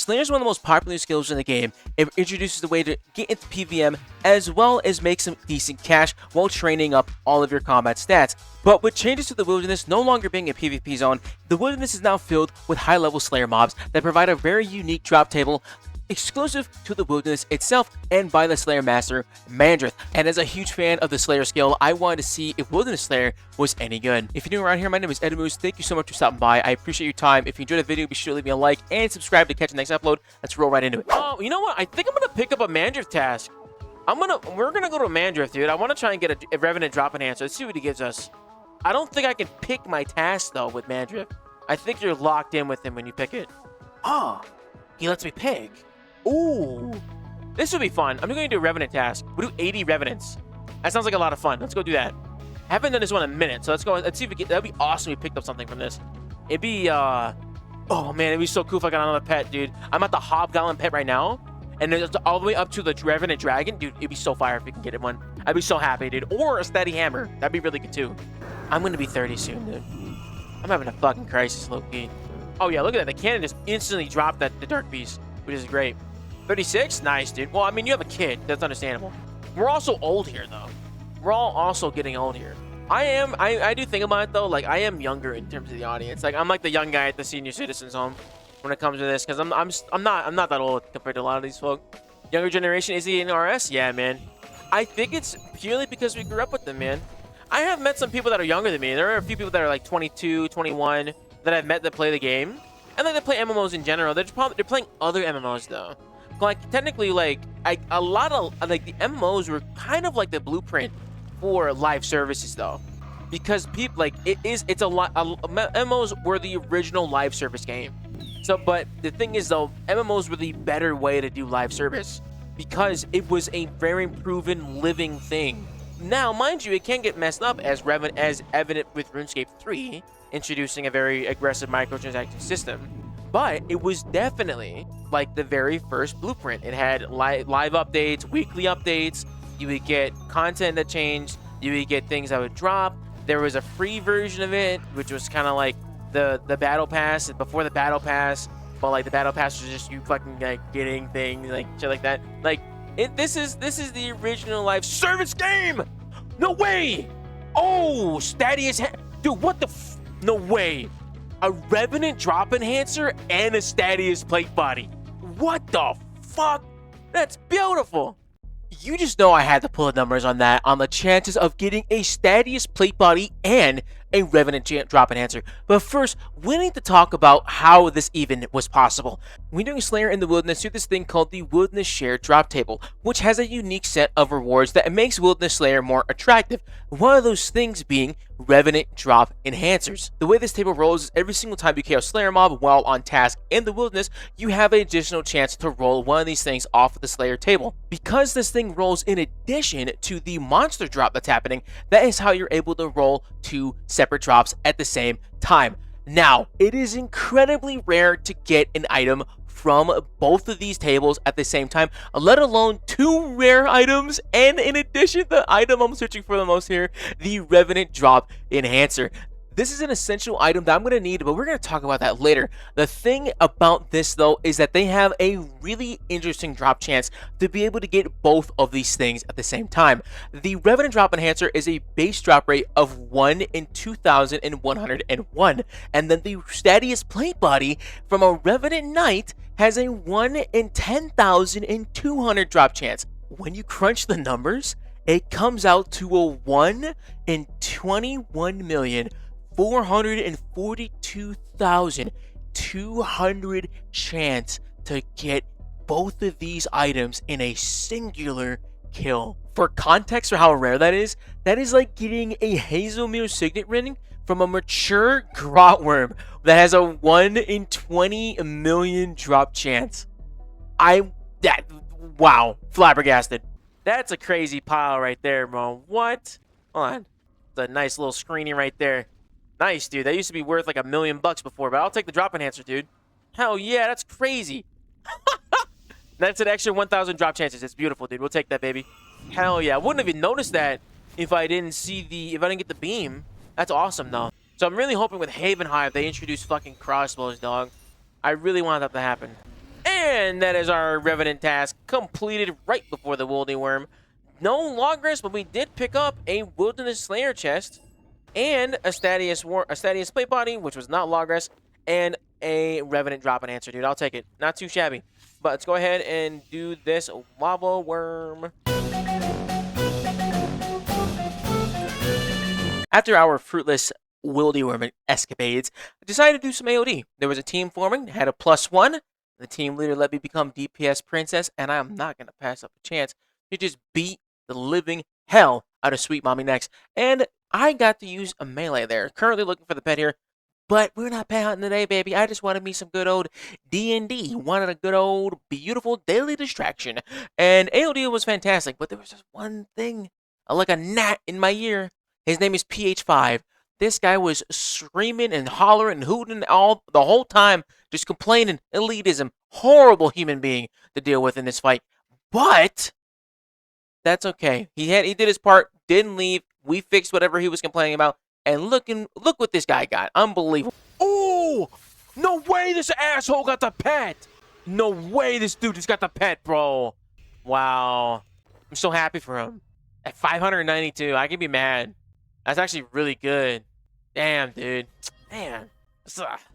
Slayer is one of the most popular skills in the game. It introduces the way to get into PvM as well as make some decent cash while training up all of your combat stats. But with changes to the wilderness no longer being a PvP zone, the wilderness is now filled with high-level Slayer mobs that provide a very unique drop table exclusive to the wilderness itself and by the Slayer master Mandrith. And as a huge fan of the Slayer skill, I wanted to see if Wilderness Slayer was any good. If you're new around here, my name is Edmoose. Thank you so much for stopping by. I appreciate your time. If you enjoyed the video, be sure to leave me a like and subscribe to catch the next upload. Let's roll right into it. Oh, you know what? I think I'm gonna pick up a Mandrith task. We're gonna go to a Mandrith, dude. I want to try and get a Revenant drop enhancer. Let's see what he gives us. I don't think I can pick my task though with Mandrith. I think you're locked in with him when you pick it. Oh, he lets me pick. Ooh, this would be fun. I'm going to do a Revenant task. We'll do 80 Revenants. That sounds like a lot of fun. Let's go do that. I haven't done this one in a minute, so let's go. Let's see if we get. That'd be awesome if we picked up something from this. It'd be, oh man, it'd be so cool if I got another pet, dude. I'm at the Hobgoblin pet right now, and it's all the way up to the Revenant Dragon. Dude, it'd be so fire if we can get it one. I'd be so happy, dude. Or a Steady Hammer. That'd be really good, too. I'm going to be 30 soon, dude. I'm having a fucking crisis, low-key. Oh, yeah, look at that. The cannon just instantly dropped the Dark Beast, which is great. 36? Nice, dude. Well, I mean, you have a kid. That's understandable. We're also old here, though. We're all also getting old here. I do think about it, though. Like, I am younger in terms of the audience. Like, I'm like the young guy at the senior citizens home when it comes to this, because I'm not that old compared to a lot of these folk. Younger generation, is he in RS? Yeah, man. I think it's purely because we grew up with them, man. I have met some people that are younger than me. There are a few people that are like 22, 21 that I've met that play the game. And then they play MMOs in general. They're playing other MMOs, though. Like, technically, like, a lot of, like, the MMOs were kind of like the blueprint for live services, though. Because people, like, it's a lot, MMOs were the original live service game. So, but the thing is, though, MMOs were the better way to do live service. Because it was a very proven living thing. Now, mind you, it can get messed up as evident with RuneScape 3, introducing a very aggressive microtransaction system. But it was definitely like the very first blueprint. It had live updates, weekly updates. You would get content that changed. You would get things that would drop. There was a free version of it, which was kind of like the battle pass before the battle pass. But like the battle pass was just you fucking like getting things like shit like that. Like this is the original live service game. No way. Oh, Stadius, dude, what the no way. A Revenant drop enhancer and a Stadius plate body. What the fuck? That's beautiful. You just know I had to pull the numbers on that, on the chances of getting a Stadius plate body and a Revenant drop enhancer. But first, we need to talk about how this even was possible. When doing Slayer in the Wilderness, do this thing called the Wilderness Shared Drop Table, which has a unique set of rewards that makes Wilderness Slayer more attractive. One of those things being Revenant drop enhancers. The way this table rolls is every single time you KO Slayer mob while on task in the wilderness, you have an additional chance to roll one of these things off of the Slayer table. Because this thing rolls in addition to the monster drop that's happening, that is how you're able to roll two separate drops at the same time. Now, it is incredibly rare to get an item from both of these tables at the same time, let alone two rare items, and in addition, the item I'm searching for the most here, the Revenant drop enhancer. This is an essential item that I'm going to need, but we're going to talk about that later. The thing about this, though, is that they have a really interesting drop chance to be able to get both of these things at the same time. The Revenant drop enhancer is a base drop rate of 1 in 2,101, and then the Stadius plate body from a Revenant Knight has a 1 in 10,200 drop chance. When you crunch the numbers, it comes out to a 1 in 21,442,200 chance to get both of these items in a singular kill. For context for how rare that is like getting a Hazelmere Signet Ring from a mature Grotworm that has a 1 in 20 million drop chance. Wow, flabbergasted. That's a crazy pile right there, bro. What? Hold on. It's a nice little screening right there. Nice, dude. That used to be worth like $1 million before, but I'll take the drop enhancer, dude. Hell yeah, that's crazy. That's an extra 1,000 drop chances. It's beautiful, dude. We'll take that, baby. Hell yeah. I wouldn't have even noticed that if I didn't get the beam. That's awesome, though. So I'm really hoping with Haven Hive they introduce fucking crossbows, dog. I really want that to happen. And that is our Revenant task completed right before the Wildy Worm. No Logress, but we did pick up a Wilderness Slayer chest and a Stadius plate body, which was not Logress, and a Revenant drop and answer, dude. I'll take it. Not too shabby. But let's go ahead and do this Lava Worm. After our fruitless Wildy Worm escapades, I decided to do some AOD. There was a team forming, had a +1. The team leader let me become DPS Princess, and I am not going to pass up a chance to just beat the living hell out of Sweet Mommy next. And I got to use a melee there. Currently looking for the pet here, but we're not pet hunting today, baby. I just wanted me some good old D&D. Wanted a good old, beautiful daily distraction. And AOD was fantastic, but there was just one thing, like a gnat in my ear. His name is PH5. This guy was screaming and hollering and hooting the whole time, just complaining, elitism, horrible human being to deal with in this fight. But that's okay. He did his part, didn't leave. We fixed whatever he was complaining about, and look what this guy got. Unbelievable. Oh, no way this asshole got the pet. No way this dude just got the pet, bro. Wow. I'm so happy for him. At 592, I can be mad. That's actually really good. Damn, dude. Man.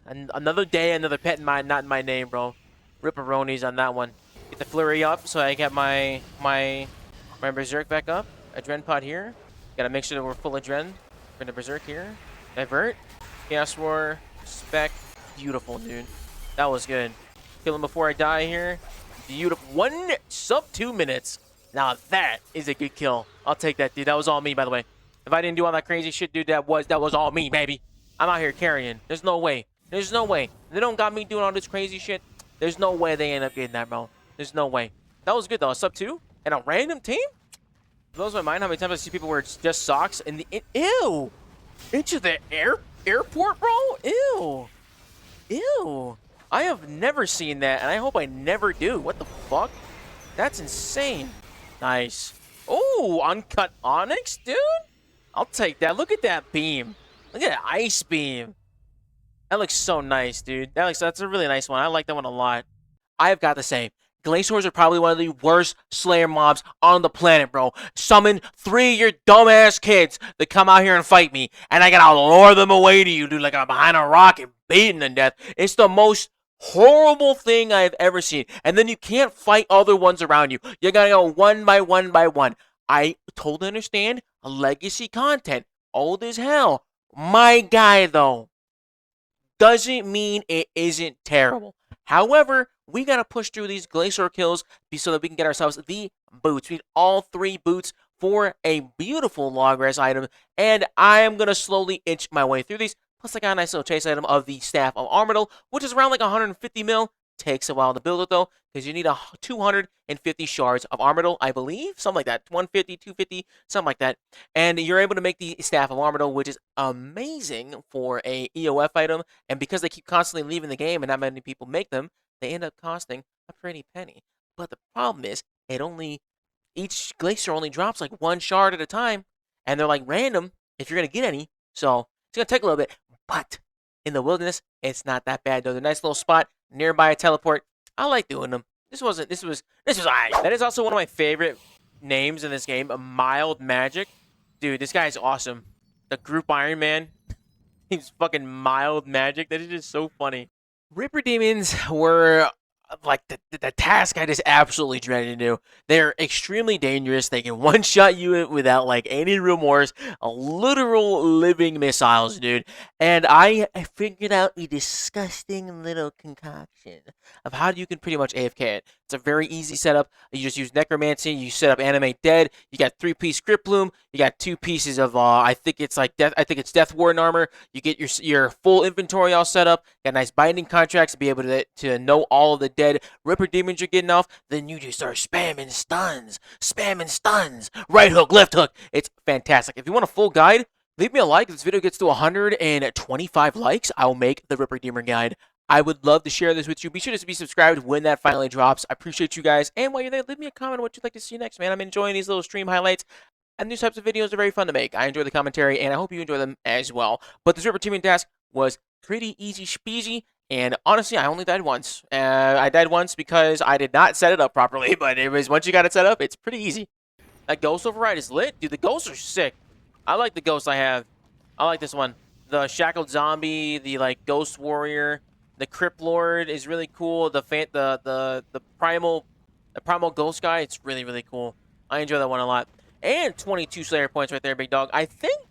Another day, another pet not in my name, bro. Ripperonis on that one. Get the flurry up so I get my berserk back up. Adren pod here. Gotta make sure that we're full adren. We're gonna berserk here. Divert. Chaos Roar. Spec. Beautiful, dude. That was good. Kill him before I die here. Beautiful. 1 sub 2 minutes. Now that is a good kill. I'll take that, dude. That was all me, by the way. If I didn't do all that crazy shit, dude, that was all me, baby. I'm out here carrying. There's no way. There's no way. They don't got me doing all this crazy shit. There's no way they end up getting that, bro. There's no way. That was good, though. A sub 2 and a random team? It blows my mind how many times I see people wear just socks in the... Ew! Into the airport, bro? Ew. Ew. I have never seen that, and I hope I never do. What the fuck? That's insane. Nice. Oh, uncut onyx, dude? I'll take that. Look at that beam. Look at that ice beam. That looks so nice, dude. That's a really nice one. I like that one a lot. I've got to say, Glaciers are probably one of the worst Slayer mobs on the planet, bro. Summon 3 of your dumbass kids to come out here and fight me, and I gotta lure them away to you, dude, like I'm behind a rock and beating them to death. It's the most horrible thing I've ever seen. And then you can't fight other ones around you. You gotta go one by one by one. I totally understand legacy content, old as hell. My guy, though, doesn't mean it isn't terrible. However, we got to push through these Glacier kills so that we can get ourselves the boots. We need all 3 boots for a beautiful Logress item, and I am going to slowly inch my way through these. Plus, I got a nice little chase item of the Staff of Armadyl, which is around like 150 mil. Takes a while to build it, though, because you need 250 shards of Armadyl, I believe. Something like that. 150, 250, something like that. And you're able to make the Staff of Armadyl, which is amazing for a EOF item. And because they keep constantly leaving the game and not many people make them, they end up costing a pretty penny. But the problem is, each Glacier only drops like 1 shard at a time. And they're like random if you're going to get any. So it's going to take a little bit. But in the wilderness, it's not that bad, though. They're a nice little spot nearby a teleport. I like doing them. This was alright. That is also one of my favorite names in this game, Mild Magic. Dude, this guy is awesome. The group Iron Man. He's fucking Mild Magic. That is just so funny. Ripper Demons were like the task I just absolutely dreaded to do. They're extremely dangerous. They can one-shot you without like any remorse. A literal living missiles, dude. And I figured out a disgusting little concoction of how you can pretty much AFK it. It's a very easy setup. You just use Necromancy. You set up Animate Dead. You got 3-piece Grip Bloom. You got 2 pieces of I think it's Death Warden armor. You get your full inventory all set up. Got nice binding contracts to be able to know all of the dead Ripper Demons you're getting off. Then you just start spamming stuns. Right hook, left hook. It's fantastic. If you want a full guide, leave me a like. If this video gets to 125 likes, I'll make the Ripper Demon guide. I would love to share this with you. Be sure to be subscribed when that finally drops. I appreciate you guys. And while you're there, leave me a comment on what you'd like to see next, man. I'm enjoying these little stream highlights. And these types of videos are very fun to make. I enjoy the commentary, and I hope you enjoy them as well. But this Ripper Demon task was pretty easy speasy, And honestly, I only died once. I died once because I did not set it up properly, but it was once you got it set up, it's pretty easy. That ghost override is lit. Dude, the ghosts are sick. I like the ghosts I have. I like this one. The shackled zombie, the like ghost warrior, the crypt lord is really cool. The primal ghost guy, it's really cool. I enjoy that one a lot. And 22 Slayer points right there, big dog. I think,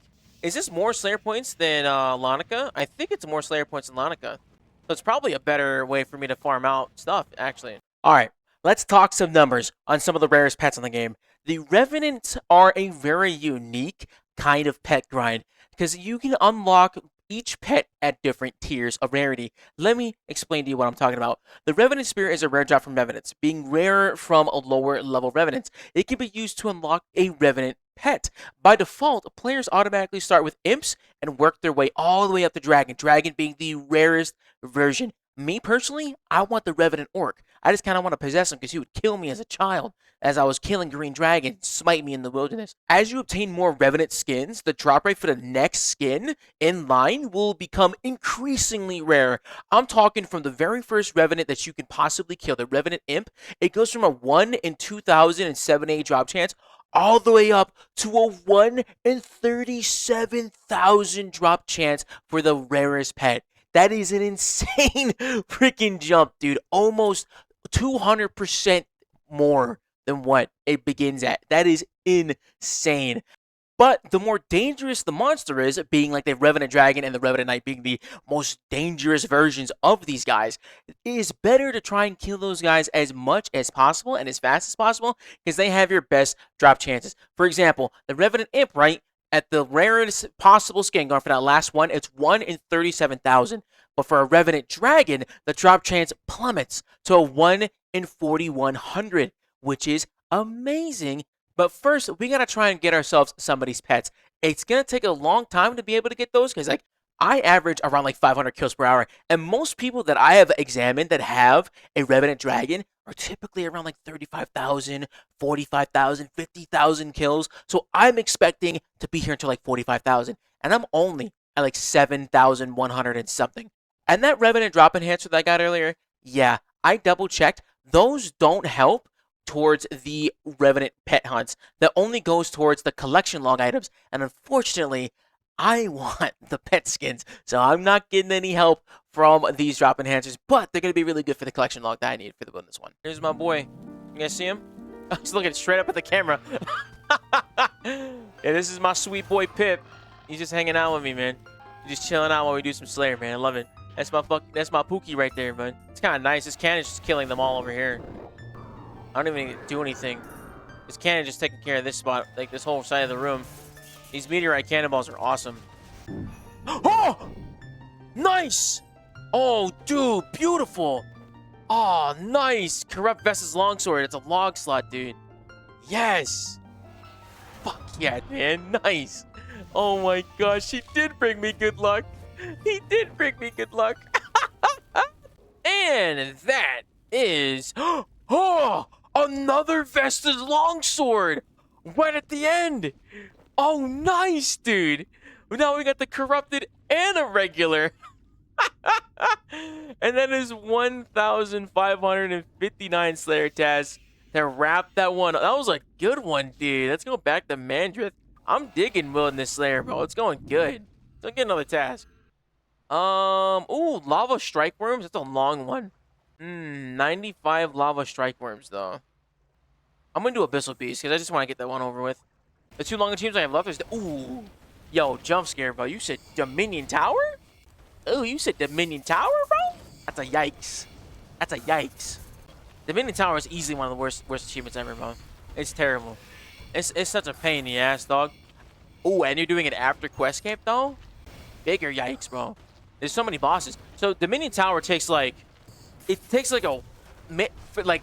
is this more Slayer points than Lanica? I think it's more Slayer points than Lanica. So it's probably a better way for me to farm out stuff, actually. All right, let's talk some numbers on some of the rarest pets in the game. The Revenants are a very unique kind of pet grind because you can unlock each pet at different tiers of rarity. Let me explain to you what I'm talking about. The Revenant Spirit is a rare drop from Revenants, being rarer from a lower level Revenants. It can be used to unlock a Revenant pet. By default, players automatically start with Imps and work their way all the way up to Dragon, Dragon being the rarest version. Me personally, I want the Revenant Orc. I just kind of want to possess him because he would kill me as a child as I was killing green dragons, smite me in the wilderness. As you obtain more Revenant skins, the drop rate for the next skin in line will become increasingly rare. I'm talking from the very first Revenant that you can possibly kill, the Revenant Imp. It goes from a 1 in 2007 drop chance all the way up to a 1 in 37,000 drop chance for the rarest pet. That is an insane freaking jump, dude. Almost 200% more than what it begins at. That is insane. But the more dangerous the monster is, being like the Revenant Dragon and the Revenant Knight being the most dangerous versions of these guys, it is better to try and kill those guys as much as possible and as fast as possible because they have your best drop chances. For example, the Revenant Imp, right? At the rarest possible skin, going for that last one, it's 1 in 37,000. But for a Revenant Dragon, the drop chance plummets to a 1 in 4,100, which is amazing. But first, we gotta try and get ourselves some of these pets. It's gonna take a long time to be able to get those, because like I average around like 500 kills per hour, and most people that I have examined that have a Revenant Dragon are typically around like 35,000, 45,000, 50,000 kills. So I'm expecting to be here until like 45,000, and I'm only at like 7,100 and something. And that Revenant drop enhancer that I got earlier, yeah, I double checked. Those don't help towards the Revenant pet hunts. That only goes towards the collection log items, and unfortunately, I want the pet skins, so I'm not getting any help from these drop enhancers, but they're going to be really good for the collection log that I need for the bonus one. Here's my boy. You guys see him? He's looking straight up at the camera. Yeah, this is my sweet boy Pip. He's just hanging out with me, man. He's just chilling out while we do some Slayer, man. I love it. That's my Pookie right there, man. It's kind of nice. This cannon's just killing them all over here. I don't even do anything. This cannon just taking care of this spot, like this whole side of the room. These meteorite cannonballs are awesome. Oh! Nice! Oh, dude, beautiful. Oh, nice. Corrupt Vesta's longsword. It's a log slot, dude. Yes. Fuck yeah, man. Nice. Oh my gosh, he did bring me good luck. He did bring me good luck. And that is... Oh! Another Vesta's longsword! Right at the end! Oh, nice, dude! Now we got the corrupted and a regular. And that is 1,559 Slayer tasks to wrap that one. That was a good one, dude. Let's go back to Mandrith. I'm digging Wilderness Slayer, bro. It's going good. Let's get another task. Ooh, Lava Strike Worms. That's a long one. 95 Lava Strike Worms, though. I'm gonna do Abyssal Beast, because I just want to get that one over with. The two longer teams I have left is... Ooh. Yo, jump scare, bro. You said Dominion Tower? Oh, you said Dominion Tower, bro? That's a yikes. That's a yikes. Dominion Tower is easily one of the worst achievements ever, bro. It's terrible. It's such a pain in the ass, dog. Ooh, and you're doing it after Quest Camp, though? Bigger yikes, bro. There's so many bosses. So Dominion Tower takes like... It takes like a...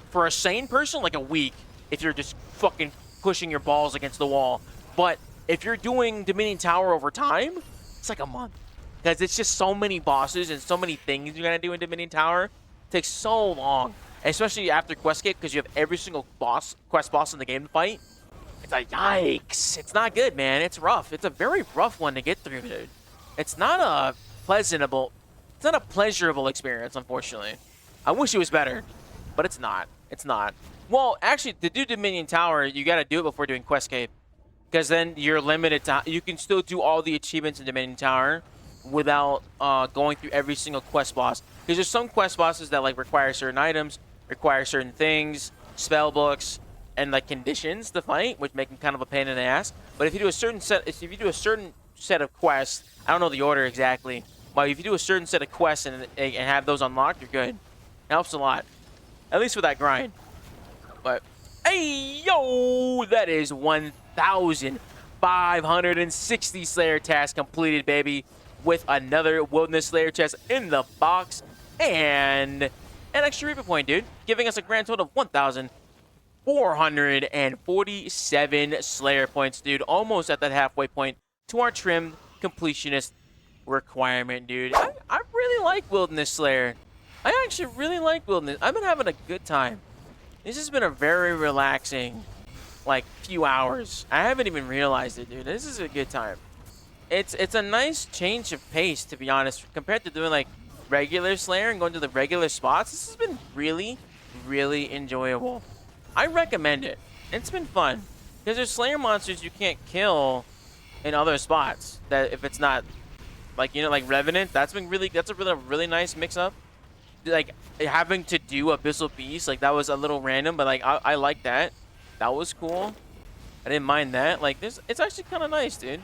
for a sane person, like a week. If you're just fucking pushing your balls against the wall. But if you're doing Dominion Tower over time, it's like a month. Because it's just so many bosses and so many things you gotta do in Dominion Tower. It takes so long. And especially after Questcape, because you have every single quest boss in the game to fight. It's like, yikes. It's not good, man. It's rough. It's a very rough one to get through, dude. It's not a pleasantable It's not a pleasurable experience, unfortunately. I wish it was better, but it's not. It's not. Well, actually, to do Dominion Tower, you got to do it before doing Questcape, because then you're limited to. You can still do all the achievements in Dominion Tower without going through every single quest boss. Because there's some quest bosses that like require certain items, require certain things, spell books, and like conditions to fight, which make them kind of a pain in the ass. But if you do a certain set of quests, I don't know the order exactly, but if you do a certain set of quests and have those unlocked, you're good. It helps a lot, at least for that grind. But hey yo, that is 1,560 Slayer tasks completed, baby, with another Wilderness Slayer chest in the box and an extra Reaper point, dude, giving us a grand total of 1,447 Slayer points, dude. Almost at that halfway point to our trimmed completionist requirement, dude. I really like Wilderness Slayer. I actually really like Wilderness. I've been having a good time. This has been a very relaxing, like, few hours. I haven't even realized it, dude. This is a good time. It's a nice change of pace, to be honest, compared to doing, like, regular Slayer and going to the regular spots. This has been really, really enjoyable. I recommend it. It's been fun. Because there's Slayer monsters you can't kill in other spots. That if it's not, like, you know, like Revenant, that's a really nice mix-up. Like, having to do Abyssal Beast, like, that was a little random, but, like, I like that. That was cool. I didn't mind that. Like, it's actually kind of nice, dude.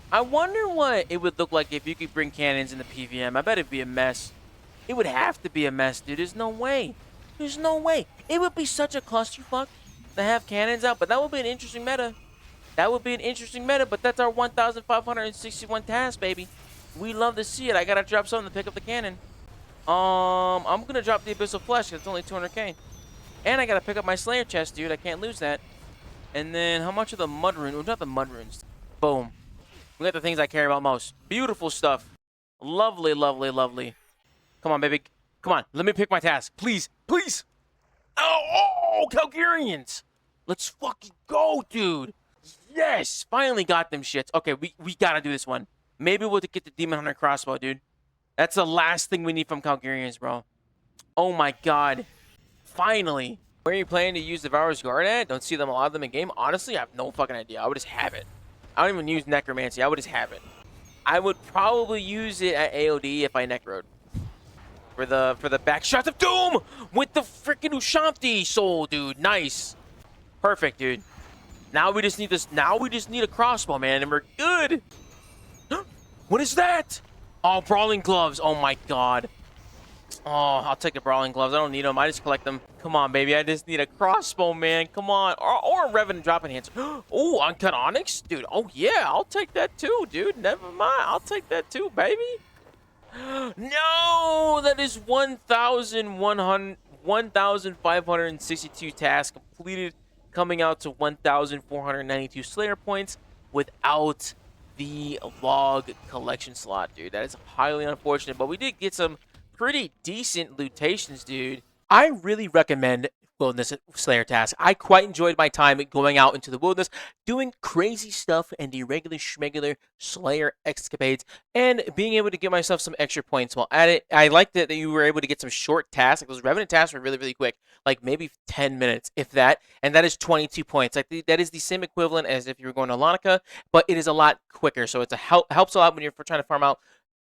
I wonder what it would look like if you could bring cannons in the PVM. I bet it'd be a mess. It would have to be a mess, dude. There's no way. There's no way. It would be such a clusterfuck to have cannons out, but that would be an interesting meta. That would be an interesting meta, but that's our 1,561 task, baby. We love to see it. I gotta drop something to pick up the cannon. I'm gonna drop the Abyssal Flesh because it's only 200k. And I gotta pick up my Slayer chest, dude. I can't lose that. And then how much of the mud rune? We got the mud runes. Boom. We got the things I care about most. Beautiful stuff. Lovely, lovely, lovely. Come on, baby. Come on. Let me pick my task. Please. Please. Oh, Calgarians. Let's fucking go, dude. Yes. Finally got them shits. Okay, we gotta do this one. Maybe we'll get the Demon Hunter crossbow, dude. That's the last thing we need from Calgarians, bro. Oh my god. Finally. Where are you planning to use Devourer's Guard at? Don't see them, a lot of them in game. Honestly, I have no fucking idea. I would just have it. I don't even use Necromancy. I would just have it. I would probably use it at AOD if I necroed. For the back shots of doom with the freaking Ushanti soul, dude. Nice. Perfect, dude. Now we just need this. Now we just need a crossbow, man, and we're good. What is that? Oh, Brawling Gloves. Oh, my God. Oh, I'll take the Brawling Gloves. I don't need them. I just collect them. Come on, baby. I just need a crossbow, man. Come on. Or a Revenant drop enhancer. Oh, Uncut Onyx? Dude, oh, yeah. I'll take that, too, dude. Never mind. I'll take that, too, baby. No! That is 1,562 tasks completed, coming out to 1,492 Slayer points without the log collection slot, dude. That is highly unfortunate, but we did get some pretty decent lootations, dude. I really recommend Wilderness Slayer task. I quite enjoyed my time going out into the wilderness, doing crazy stuff and the regular schmegular Slayer escapades, and being able to get myself some extra points while at it. I liked it that you were able to get some short tasks. Like those Revenant tasks were really, really quick, like maybe 10 minutes, if that, and that is 22 points. Like that is the same equivalent as if you were going to Lonica, but it is a lot quicker, so it's a helps a lot when you're trying to farm out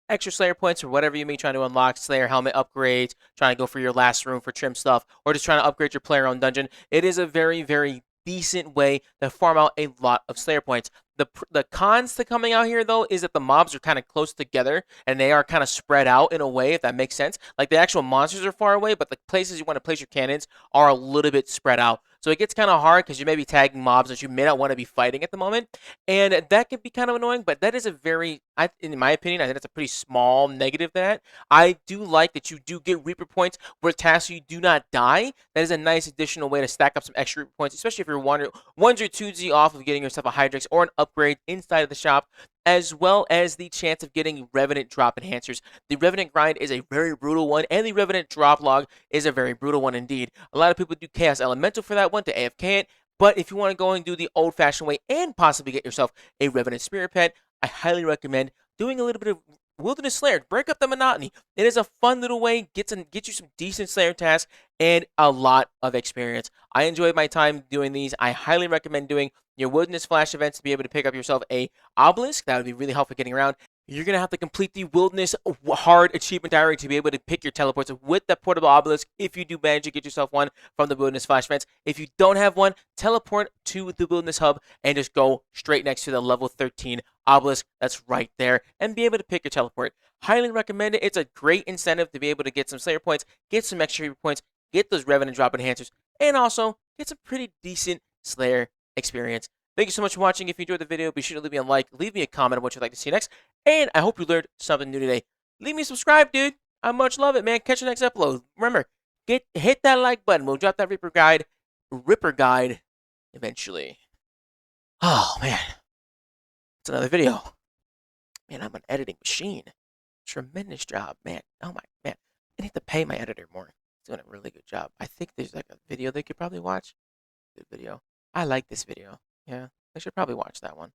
extra Slayer points or whatever you may try to unlock, Slayer helmet upgrades, trying to go for your last room for trim stuff, or just trying to upgrade your player-owned dungeon. It is a very, very decent way to farm out a lot of Slayer points. The cons to coming out here, though, is that the mobs are kind of close together, and they are kind of spread out in a way, if that makes sense. Like, the actual monsters are far away, but the places you want to place your cannons are a little bit spread out. So it gets kind of hard because you may be tagging mobs that you may not want to be fighting at the moment. And that can be kind of annoying, but that is a very, in my opinion, I think that's a pretty small negative to that. I do like that you do get Reaper points where tasks you do not die. That is a nice additional way to stack up some extra Reaper points, especially if you're onesie or twosie off of getting yourself a Hydrix or an upgrade inside of the shop, as well as the chance of getting Revenant drop enhancers. The Revenant grind is a very brutal one, and the Revenant drop log is a very brutal one indeed. A lot of people do Chaos Elemental for that one to AFK it, but if you want to go and do the old-fashioned way and possibly get yourself a Revenant Spirit Pet, I highly recommend doing a little bit of Wilderness Slayer. Break up the monotony. It is a fun little way, get you some decent Slayer tasks and a lot of experience. I enjoyed my time doing these. I highly recommend doing your Wilderness Flash events to be able to pick up yourself a obelisk. That would be really helpful getting around. You're going to have to complete the Wilderness Hard Achievement Diary to be able to pick your teleports with that portable obelisk if you do manage to get yourself one from the Wilderness Flash events. If you don't have one, teleport to the Wilderness Hub and just go straight next to the level 13 obelisk that's right there and be able to pick your teleport. Highly recommend it. It's a great incentive to be able to get some Slayer points, get some extra points, get those Revenant drop enhancers, and also get some pretty decent Slayer experience. Thank you so much for watching. If you enjoyed the video, be sure to leave me a like, leave me a comment on what you'd like to see next, and I hope you learned something new today. Leave me a subscribe, dude. I much love it, man. Catch you next upload. Remember, hit that like button. We'll drop that Ripper guide eventually. Oh, man. It's another video. Man, I'm an editing machine. Tremendous job, man. Oh, man. I need to pay my editor more. He's doing a really good job. I think there's like a video they could probably watch. Good video. I like this video. Yeah, they should probably watch that one.